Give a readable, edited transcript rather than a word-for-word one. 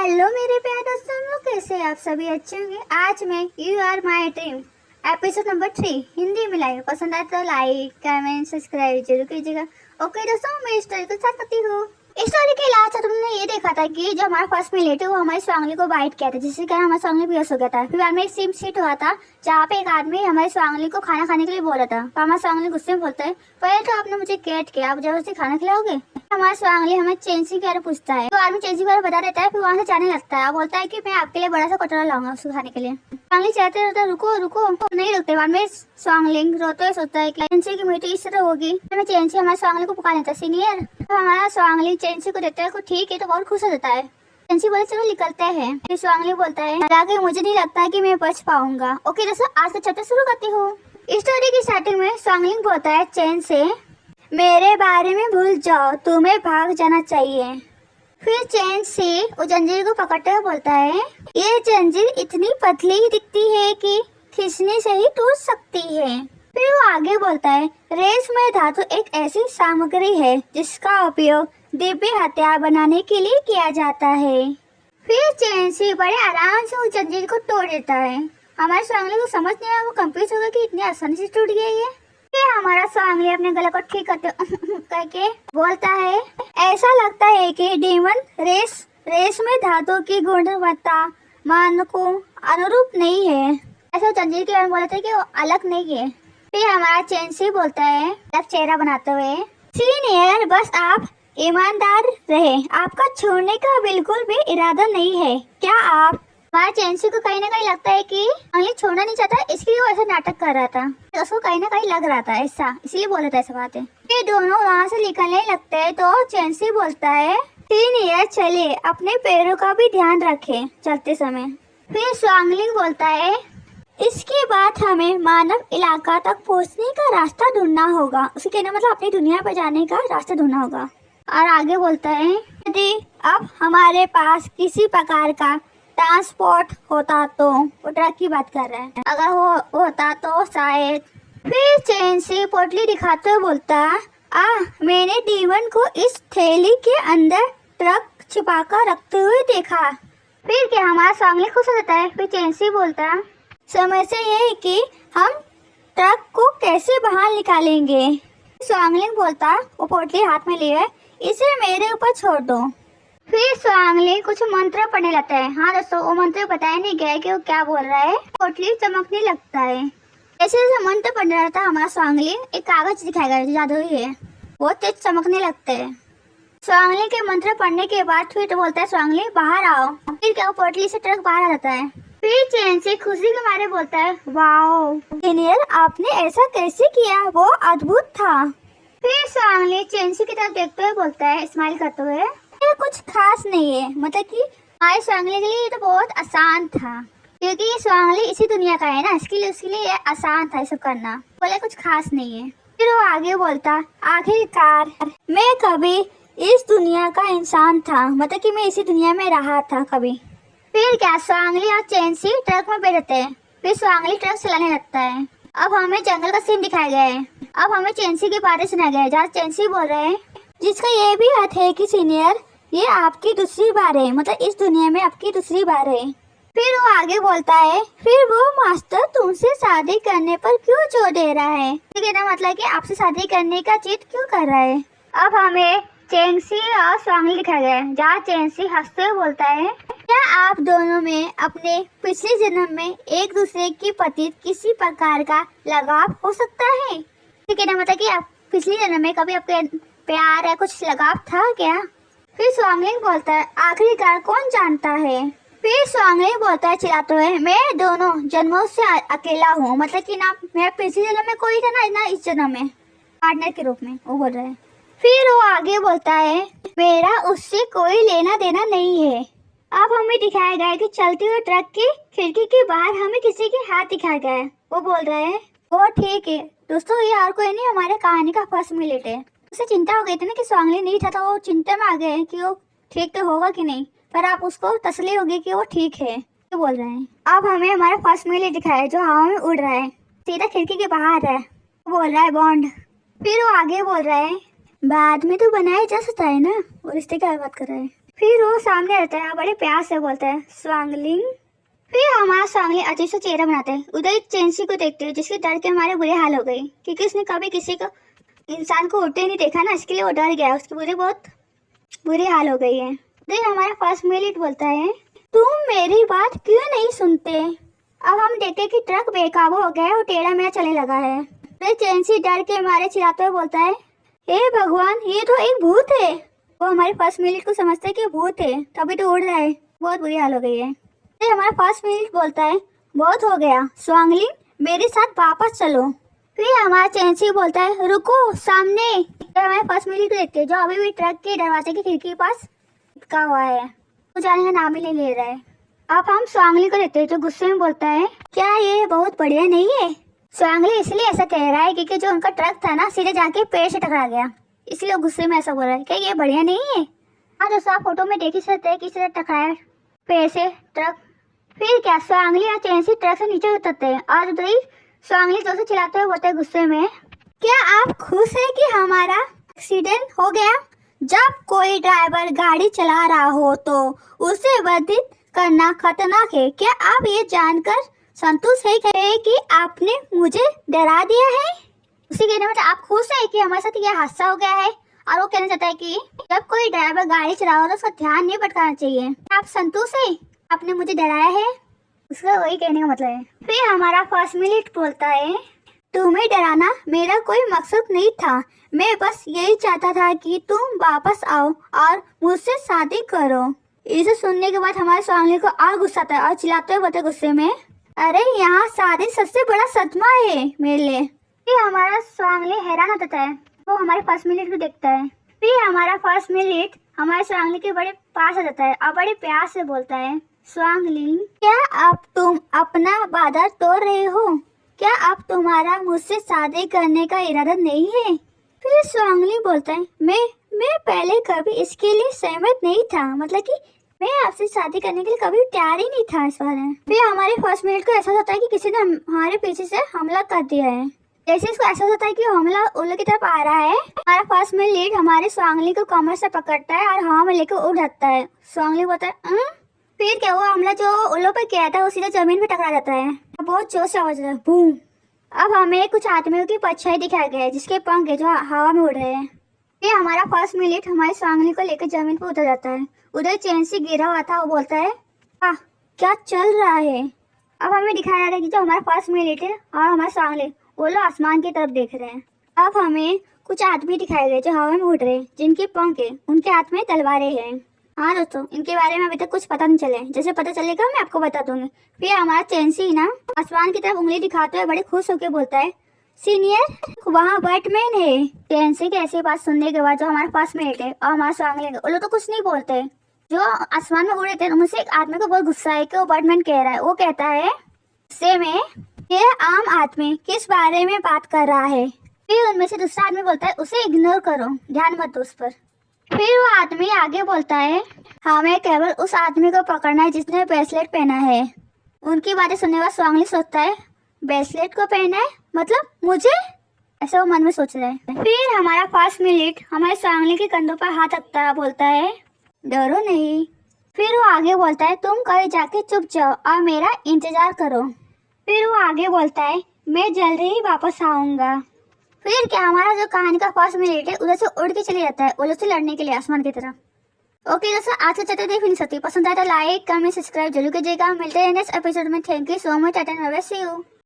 Hello मेरे प्यारे दोस्तों, लोग कैसे हैं आप सभी? अच्छे होंगे। आज मैं you are my dream episode number 3 Hindi में लाइव। पसंद आए तो लाइक कमेंट सब्सक्राइब जरूर कीजिएगा। ओके दोस्तों, मैं स्टोरी को स्टार्ट करती हूँ। इस स्टोरी के लास्ट तुमने ये देखा था कि जो हमारा फर्स्ट मिलेट है वो हमारी स्वांगली को बाइट किया था, जिससे कारण हमारा स्वांगली बेहोश हो गया था। फिर बाद में एक सीन सीट हुआ था जहाँ पे एक आदमी हमारी स्वांगली को खाना खाने के लिए बोला था। तो हमारा स्वांगली गुस्से में बोलता है, पहले तो आपने मुझे कैट किया, आप जबरदस्ती खाना खिलाओगे? हमारा स्वांगली हमें चेंसी के बारे में पूछता है, तो आदमी चेंसी के बारे में बता देता है। फिर वहाँ से जाने लगता है, बोलता है कि मैं आपके लिए बड़ा सा कटोरा लाऊंगा उसको खाने के लिए। स्वांगली चाहते रहते रुको रुको, नहीं रुकते। बाद में स्वांगलिंग रोते हुए सोचता है कि चेंसी की मीटिंग इस तरह होगी। मैं चेंसी हमारे स्वांगली को पुकार लेता है, सीनियर। तो हमारा स्वांगली चेंसी को देखता है को ठीक है, तो बहुत खुश हो जाता है। चेंसी बोले चलो निकलते हैं। फिर स्वांगली बोलता है हालांकि मुझे नहीं लगता कि मैं बच पाऊंगा। ओके दोस्तों, आज का चैप्टर शुरू करती हूँ। इस स्टोरी की स्टार्टिंग में स्वांगलिंग बोलता है चेन से, मेरे बारे में भूल जाओ, तुम्हें भाग जाना चाहिए। फिर चेन से वो जंजीर को पकड़ते हुए बोलता है, ये जंजीर इतनी पतली ही दिखती है कि खींचने से ही टूट सकती है। फिर वो आगे बोलता है, रेशम धातु एक ऐसी सामग्री है जिसका उपयोग दिव्य हथियार बनाने के लिए किया जाता है। फिर चेन से बड़े आराम से उस जंजीर को तोड़ देता है। हमारे स्वांगली को समझ नहीं आया, वो कंफ्यूज होगा कि इतनी आसानी से टूट गया ये। फिर हमारा स्वांगली अपने गले को ठीक करते करके बोलता है, ऐसा लगता है कि डीमन रेशम धातु की गुणवत्ता मान को अनुरूप नहीं है। ऐसा जंजीर के बारे में बोलते हैं कि वो अलग नहीं है। फिर हमारा चेंसी बोलता है अलग चेहरा बनाते हुए, सीनियर बस आप ईमानदार रहे, आपका छोड़ने का बिल्कुल भी इरादा नहीं है। क्या आप? हमारा चेंसी को कहीं ना कहीं लगता है कि अंगली छोड़ना नहीं चाहता, इसलिए वो ऐसा नाटक कर रहा था। उसको कहीं ना कहीं लग रहा था ऐसा, इसलिए बोल रहा था ऐसा बात है। फिर दोनों वहाँ से निकलने लगते हैं तो चेंसी बोलता है, सीनियर चलिए अपने पैरों का भी ध्यान रखें चलते समय। फिर स्वांगलिंग बोलता है, इसके बाद हमें मानव इलाका तक पहुंचने का रास्ता ढूंढना होगा। उसके कहना मतलब अपनी दुनिया पर जाने का रास्ता ढूंढना होगा। और आगे बोलता है, यदि अब हमारे पास किसी प्रकार का ट्रांसपोर्ट होता तो, वो ट्रक की बात कर रहे हैं, अगर वो होता तो शायद। फिर चेन से पोटली दिखाते हुए बोलता, मैंने डीमन को इस थैली के अंदर ट्रक छिपाकर रखते हुए देखा। फिर क्या हमारा स्वांगली खुश हो जाता है। फिर चेन से बोलता, समस्या यह है कि हम ट्रक को कैसे बाहर निकालेंगे। स्वांगलिंग बोलता, वो पोटली हाथ में लिए, इसे मेरे ऊपर छोड़ दो। फिर स्वांगलिंग कुछ मंत्र पढ़ने लगता है। हाँ दोस्तों, वो मंत्र बताया नहीं गया कि वो क्या बोल रहा है। पोटली चमकने लगता है। जैसे जैसे मंत्र पढ़ रहा था हमारा स्वांगलिंग, एक कागज दिखाया गया जो जादुई है, वो तेज चमकने लगते है। स्वांगलिंग के मंत्र पढ़ने के बाद फिर तो बोलता है स्वांगलिंग बाहर आओ। फिर क्या वो पोटली से ट्रक बाहर आ जाता है। फिर चेन से खुशी के मारे बोलता है, वाओ सीनियर आपने ऐसा कैसे किया, वो अद्भुत था। फिर स्वांगली चेंसी की तरफ देखते हुए बोलता है स्माइल करते हुए, ये कुछ खास नहीं है, मतलब कि हमारे स्वांगली के लिए ये तो बहुत आसान था, क्योंकि ये स्वांगली इसी दुनिया का है ना, इसके लिए उसके लिए ये आसान था ये सब करना। बोले कुछ खास नहीं है। फिर वो आगे बोलता, आखिरकार मैं कभी इस दुनिया का इंसान था, मतलब कि मैं इसी दुनिया में रहा था कभी। फिर क्या स्वांगली और चेंसी ट्रक में बैठते हैं। फिर स्वांगली ट्रक चलाने लगता है। अब हमें जंगल का सीन दिखाया गया है। अब हमें चेंसी की बातें सुनाया गया है, जहाँ चेंसी बोल रहे हैं, जिसका ये भी अर्थ है कि सीनियर ये आपकी दूसरी बार है, मतलब इस दुनिया में आपकी दूसरी बार है। फिर वो आगे बोलता है, फिर वो मास्टर तुमसे शादी करने पर क्यों जोर दे रहा है, कहना मतलब कि आपसे शादी करने का जिद क्यों कर रहा है। अब हमें चेंसी और स्वांगली दिखाया गया है, जहाँ चेंसी हंसते हुए बोलता है, क्या आप दोनों में अपने पिछले जन्म में एक दूसरे के प्रति किसी प्रकार का लगाव हो सकता है। कहना मतलब कि आप पिछले जन्म में कभी आपके प्यार या कुछ लगाव था क्या। फिर स्वांगलिंग बोलता है, आखिरकार कौन जानता है। फिर स्वांगलिंग बोलता है चिल्लाते हुए, मैं दोनों जन्मों से अकेला हूँ, मतलब कि ना मेरा पिछले जन्म में कोई था ना इस जन्म में पार्टनर के रूप में, वो बोल रहा है। फिर वो आगे बोलता है, मेरा उससे कोई लेना देना नहीं है। अब हमें दिखाया गया है कि चलते हुए ट्रक की खिड़की के बाहर हमें किसी के हाथ दिखाया गया है। वो बोल रहा है, वो ठीक है दोस्तों, ये और कोई नहीं हमारे कहानी का फर्स्ट मिनट है। उसे चिंता हो गई थी ना कि स्वांगली नहीं था, तो वो चिंता में आ गए कि वो ठीक तो होगा कि नहीं, पर आप उसको तसल्ली होगी कि वो ठीक है। तो बोल रहे हैं, अब हमें हमारा फर्स्ट मिनट दिखाया है जो हवा में उड़ रहा है, सीधा खिड़की के बाहर है। वो बोल रहा है बॉन्ड। फिर वो आगे बोल रहा है, बाद में तो बनाया जा सकता है ना, और रिश्ते की बात कर रहा है। फिर वो सामने रहता है, बड़े प्यार से बोलता है स्वांगलिंग। फिर हमारा स्वांगलिंग अजीब सा चेहरा बनाता है। उधर चेंसी को देखते हैं जिसके डर के हमारे बुरे हाल हो गए, क्योंकि उसने कभी किसी को इंसान को उड़ते नहीं देखा ना, इसके लिए वो डर गया। उसके बहुत बुरे हाल हो गई है। उधर हमारा फर्स्ट मिलिट बोलता है तुम मेरी बात क्यों नहीं सुनते। अब हम देखते कि ट्रक बेकाबू हो गया है, वो टेढ़ा मेढ़ा चलने लगा है। फिर चेंसी डर के मारे चिल्लाते हुए बोलता है हे भगवान, ये तो एक भूत है। वो हमारे फर्स्ट मिलिट को समझता है कि भूत है, तभी तो उड़ रहा है। बहुत बुरी हाल हो गई है। फिर हमारा फर्स्ट मिलिट बोलता है बहुत हो गया स्वांगलिंग, मेरे साथ वापस चलो। फिर हमारा चेंसी बोलता है रुको सामने। फिर हमारे फर्स्ट मिलिट को देखते हैं जो अभी भी ट्रक के दरवाजे की खिड़की के पास चिपका हुआ है, वो जाने का नाम ही नहीं ले रहा है। अब हम स्वांगली को देखते हैं जो गुस्से में बोलता है क्या ये बहुत बढ़िया नहीं है। स्वांगली इसलिए ऐसा कह रहा है क्योंकि जो उनका ट्रक था ना सीधे जाके पेड़ से टकरा गया, इसलिए गुस्से में ऐसा बोल रहा है क्या ये बढ़िया नहीं है। हाँ दोस्तों, आप फोटो में देख ही सकते हैं किस तरह टकराया पेड़ से ट्रक। फिर क्या स्वांगली और चेंसी ट्रक से नीचे उतरते हैं और उधर ही स्वांगली जोर से चिल्लाते हुए बोलते हैं गुस्से में क्या आप खुश हैं कि हमारा एक्सीडेंट हो गया। जब कोई ड्राइवर गाड़ी चला रहा हो तो उसे वर्जित करना खतरनाक है। क्या आप ये जानकर संतुष्ट है कि आपने मुझे डरा दिया है। उसी कहने में आप खुश है कि हमारे साथ यह हादसा हो गया है। और वो कहना चाहता है कि जब कोई ड्राइवर गाड़ी चला हो तो उसका ध्यान नहीं भटकाना चाहिए। आप संतुष्ट है आपने मुझे डराया है, उसका वही कहने का मतलब है। फिर हमारा फर्स्ट मिलिट बोलता है तुम्हें डराना मेरा कोई मकसद नहीं था, मैं बस यही चाहता था कि तुम वापस आओ और मुझसे शादी करो। इसे सुनने के बाद हमारे स्वांगली को और गुस्सा आता है और चिल्लाते हुए बोलते गुस्से में अरे यहाँ शादी सबसे बड़ा सदमा है मेरे लिए। फिर हमारा स्वांगली हैरान हो जाता है, वो हमारे फर्स्ट मिलिट को देखता है। फिर हमारा फर्स्ट मिलिट हमारे स्वांगली के बड़े पास आ जाता है और बड़े प्यार से बोलता है स्वांगलिंग क्या अब तुम अपना वादा तोड़ रहे हो। क्या अब तुम्हारा मुझसे शादी करने का इरादा नहीं है। फिर स्वांगलिंग बोलता है मैं पहले कभी इसके लिए सहमत नहीं था, मतलब कि मैं आपसे शादी करने के लिए कभी तैयार ही नहीं था इस बारे में। फिर हमारे फर्स्ट मिनट को एहसास होता है कि किसी ने हमारे पीछे से हमला कर दिया है। जैसे इसको एहसास होता है कि हमला उल्लू की तरफ आ रहा है, हमारा फर्स्ट मिनट हमारे स्वांगली को कमर से पकड़ता है और हवा में लेकर उड़ जाता है। स्वांगली बोलता है फिर क्या हुआ, हमला जो उल्लू पर किया था वो सीधा जमीन पे टकरा जाता है, बहुत जोर से आवाज आता है बूम। अब हमें कुछ आदमियों की परछाई दिखाया गया है जिसके पंख है जो हवा में उड़ रहे हैं। फिर हमारा फर्स्ट मिनट हमारे स्वांगली को लेकर जमीन पर उतर जाता है। उधर चेंसी गिरा हुआ था, वो बोलता है क्या चल रहा है। अब हमें दिखाया जा रहा है कि जो हमारा फर्स्ट मिनट है और हमारा स्वांगली वो लोग आसमान की तरफ देख रहे हैं। अब हमें कुछ आदमी दिखाए गए जो हवा में उड़ रहे हैं, जिनके पंख है, उनके हाथ में तलवारें हैं। हाँ दोस्तों, इनके बारे में अभी तक कुछ पता नहीं चले, जैसे पता चलेगा मैं आपको बता दूंगी। फिर हमारा चेंसी ना आसमान की तरफ उंगली दिखाते हुए बड़े खुश होकर बोलता है सीनियर वहाँ बैटमैन है। चेंसी की ऐसी बात सुनने के बाद जो हमारे फर्स्ट मिनट है और हमारा स्वांगली वो लोग तो कुछ नहीं बोलते। जो आसमान में उड़े थे उनसे एक आदमी को बहुत गुस्सा है कि वो बैटमैन कह रहा है। वो कहता है गुस्से में ये आम आदमी किस बारे में बात कर रहा है। फिर उनमें से दूसरा आदमी बोलता है उसे इग्नोर करो, ध्यान मत दो उस पर। फिर वो आदमी आगे बोलता है हमें केवल उस आदमी को पकड़ना है जिसने ब्रेसलेट पहना है। उनकी बातें सुनने के बाद स्वांगली सोचता है ब्रेसलेट को पहना है मतलब मुझे, ऐसा वो मन में सोच रहा है। फिर हमारा फर्स्ट मिनट हमारे स्वांगली के कंधों पर हाथ रखता है, बोलता है डरो नहीं। फिर वो आगे बोलता है तुम कहीं जाके चुप जाओ और मेरा इंतजार करो। फिर वो आगे बोलता है मैं जल्दी ही वापस आऊंगा। फिर क्या हमारा जो कहानी का फर्स्ट मिनट है उधर से उड़ के चले जाता है उधर से लड़ने के लिए आसमान की तरफ। ओके दोस्तों, आज से चलते देख नहीं सकती, पसंद आया तो लाइक कमेंट सब्सक्राइब जरूर कीजिएगा। मिलते हैं नेक्स्ट एपिसोड में। Thank you so much, see you.